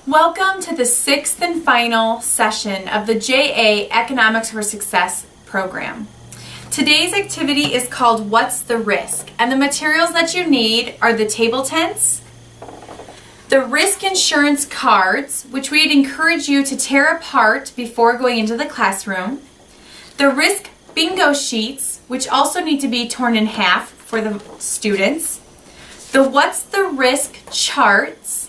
Welcome to the sixth and final session of the JA Economics for Success program. Today's activity is called What's the Risk? And the materials that you need are the table tents, the risk insurance cards, which we'd encourage you to tear apart before going into the classroom, the risk bingo sheets, which also need to be torn in half for the students, the What's the Risk charts,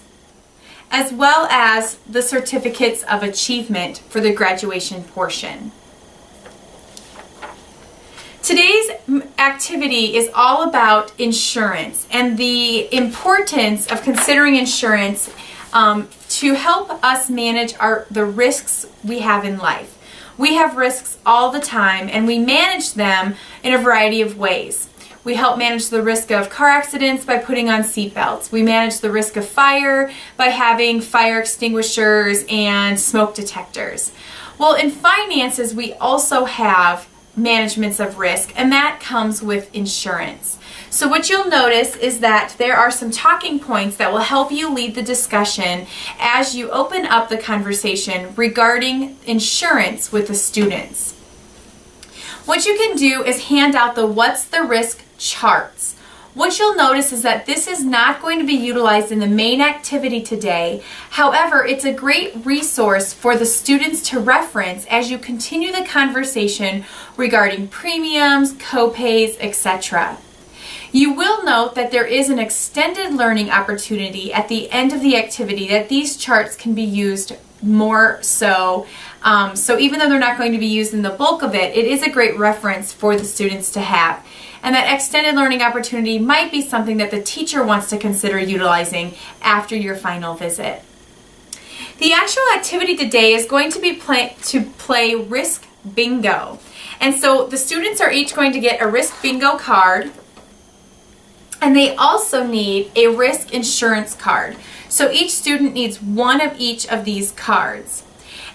as well as the certificates of achievement for the graduation portion. Today's activity is all about insurance and the importance of considering insurance to help us manage the risks we have in life. We have risks all the time and we manage them in a variety of ways. We help manage the risk of car accidents by putting on seatbelts. We manage the risk of fire by having fire extinguishers and smoke detectors. Well, in finances, we also have managements of risk, and that comes with insurance. So what you'll notice is that there are some talking points that will help you lead the discussion as you open up the conversation regarding insurance with the students. What you can do is hand out the What's the Risk charts. What you'll notice is that this is not going to be utilized in the main activity today. However, it's a great resource for the students to reference as you continue the conversation regarding premiums, copays, etc. You will note that there is an extended learning opportunity at the end of the activity, that these charts can be used more so. So even though they're not going to be used in the bulk of it, it is a great reference for the students to have. And that extended learning opportunity might be something that the teacher wants to consider utilizing after your final visit. The actual activity today is going to be play Risk Bingo. And so the students are each going to get a Risk Bingo card, and they also need a risk insurance card. So each student needs one of each of these cards.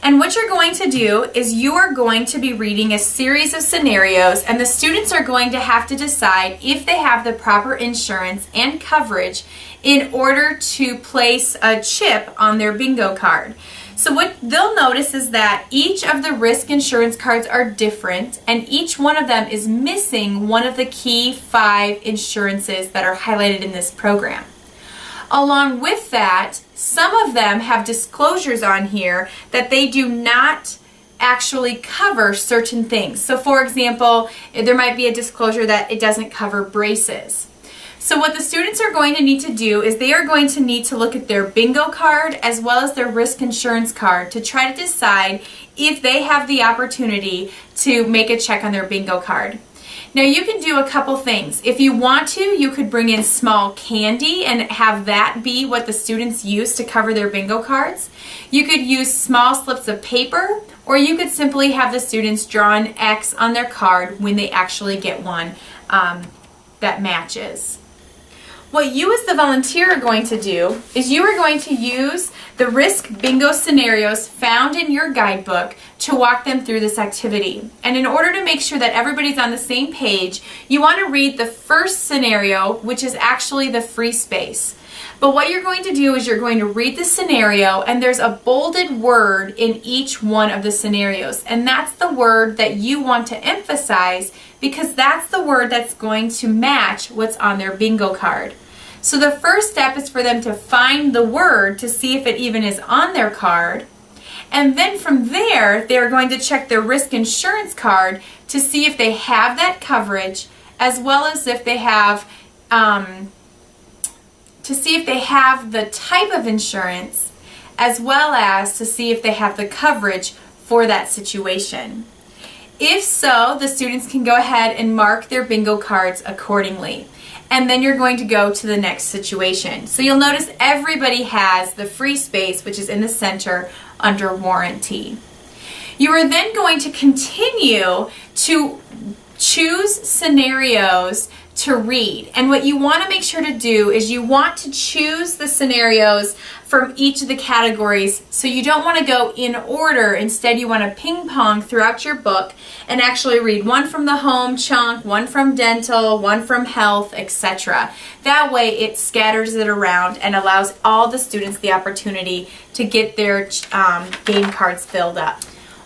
And what you're going to do is you are going to be reading a series of scenarios, and the students are going to have to decide if they have the proper insurance and coverage in order to place a chip on their bingo card. So what they'll notice is that each of the risk insurance cards are different, and each one of them is missing one of the key 5 insurances that are highlighted in this program. Along with that, some of them have disclosures on here that they do not actually cover certain things. So for example, there might be a disclosure that it doesn't cover braces. So what the students are going to need to do is they are going to need to look at their bingo card as well as their risk insurance card to try to decide if they have the opportunity to make a check on their bingo card. Now you can do a couple things. If you want to, you could bring in small candy and have that be what the students use to cover their bingo cards. You could use small slips of paper, or you could simply have the students draw an X on their card when they actually get one that matches. What you as the volunteer are going to do is you are going to use the risk bingo scenarios found in your guidebook to walk them through this activity. And in order to make sure that everybody's on the same page, you want to read the first scenario, which is actually the free space. But what you're going to do is you're going to read the scenario, and there's a bolded word in each one of the scenarios. And that's the word that you want to emphasize, because that's the word that's going to match what's on their bingo card. So the first step is for them to find the word to see if it even is on their card. And then from there, they're going to check their risk insurance card to see if they have that coverage, as well as if they have, to see if they have the type of insurance, as well as to see if they have the coverage for that situation. If so, the students can go ahead and mark their bingo cards accordingly. And then you're going to go to the next situation. So you'll notice everybody has the free space, which is in the center under warranty. You are then going to continue to choose scenarios to read. And what you want to make sure to do is you want to choose the scenarios from each of the categories. So you don't want to go in order. Instead, you want to ping pong throughout your book and actually read one from the home chunk, one from dental, one from health, etc. That way it scatters it around and allows all the students the opportunity to get their game cards filled up.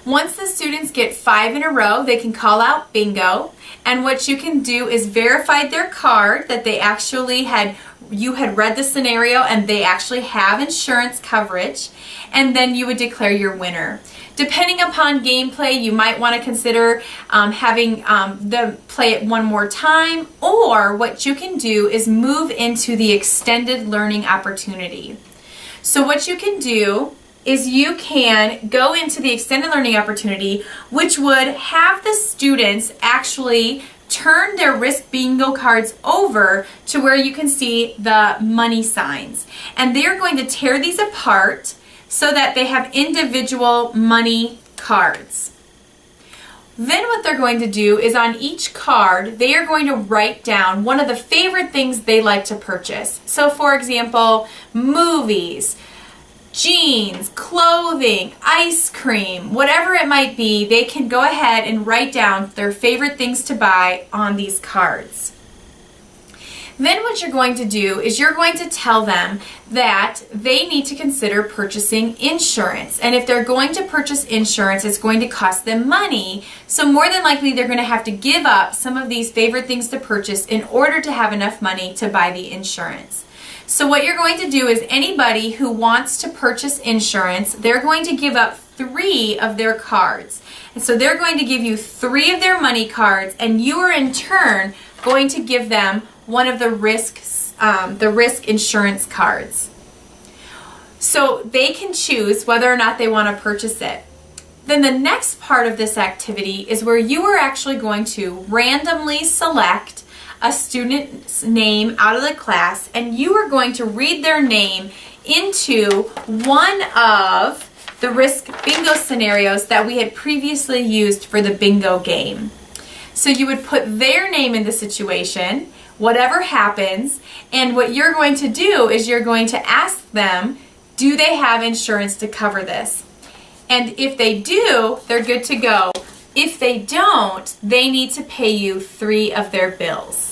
Once the students get 5 in a row, they can call out bingo. And what you can do is verify their card that they actually you had read the scenario and they actually have insurance coverage, and then you would declare your winner. Depending upon gameplay, you might want to consider having them play it one more time, or what you can do is move into the extended learning opportunity. So what you can do is you can go into the extended learning opportunity, which would have the students actually turn their risk bingo cards over to where you can see the money signs. And they're going to tear these apart so that they have individual money cards. Then what they're going to do is on each card, they are going to write down one of the favorite things they like to purchase. So for example, movies, jeans, clothing, ice cream, whatever it might be, they can go ahead and write down their favorite things to buy on these cards. Then what you're going to do is you're going to tell them that they need to consider purchasing insurance. And if they're going to purchase insurance, it's going to cost them money. So more than likely, they're going to have to give up some of these favorite things to purchase in order to have enough money to buy the insurance. So what you're going to do is anybody who wants to purchase insurance, they're going to give up 3 of their cards. And so they're going to give you 3 of their money cards, and you are in turn going to give them one of the risk insurance cards. So they can choose whether or not they want to purchase it. Then the next part of this activity is where you are actually going to randomly select a student's name out of the class, and you are going to read their name into one of the risk bingo scenarios that we had previously used for the bingo game. So you would put their name in the situation, whatever happens, and what you're going to do is you're going to ask them, do they have insurance to cover this? And if they do, they're good to go. If they don't, they need to pay you 3 of their bills.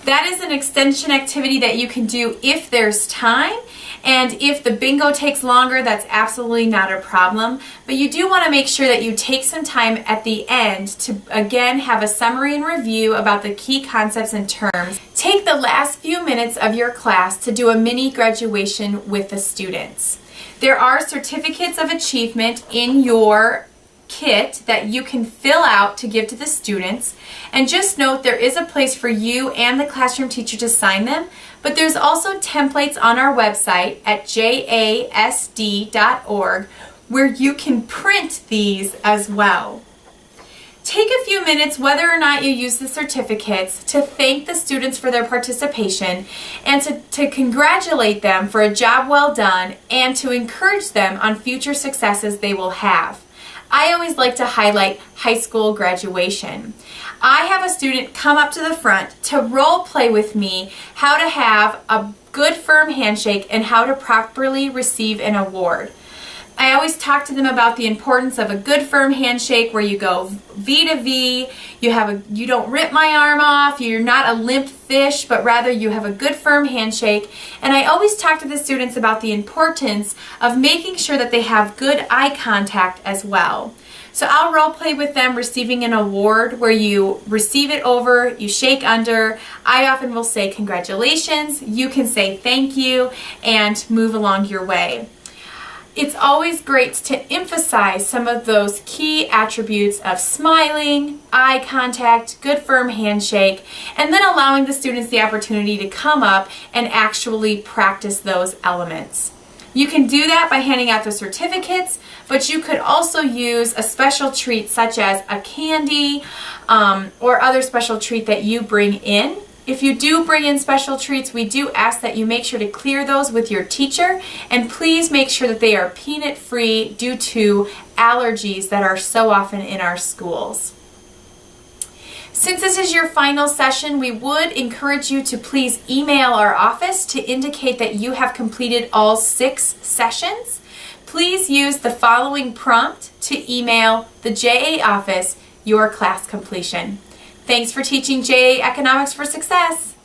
That is an extension activity that you can do if there's time, and if the bingo takes longer, that's absolutely not a problem. But you do want to make sure that you take some time at the end to again have a summary and review about the key concepts and terms. Take the last few minutes of your class to do a mini graduation with the students. There are certificates of achievement in your kit that you can fill out to give to the students, and just note there is a place for you and the classroom teacher to sign them, but there's also templates on our website at jasd.org where you can print these as well. Take a few minutes, whether or not you use the certificates, to thank the students for their participation and to congratulate them for a job well done and to encourage them on future successes they will have. I always like to highlight high school graduation. I have a student come up to the front to role play with me how to have a good firm handshake and how to properly receive an award. I always talk to them about the importance of a good firm handshake where you go V to V, you don't rip my arm off, you're not a limp fish, but rather you have a good firm handshake. And I always talk to the students about the importance of making sure that they have good eye contact as well. So I'll role play with them receiving an award where you receive it over, you shake under. I often will say congratulations, you can say thank you, and move along your way. It's always great to emphasize some of those key attributes of smiling, eye contact, good firm handshake, and then allowing the students the opportunity to come up and actually practice those elements. You can do that by handing out the certificates, but you could also use a special treat such as a candy or other special treat that you bring in. If you do bring in special treats, we do ask that you make sure to clear those with your teacher, and please make sure that they are peanut free due to allergies that are so often in our schools. Since this is your final session, we would encourage you to please email our office to indicate that you have completed all 6 sessions. Please use the following prompt to email the JA office your class completion. Thanks for teaching JA Economics for Success.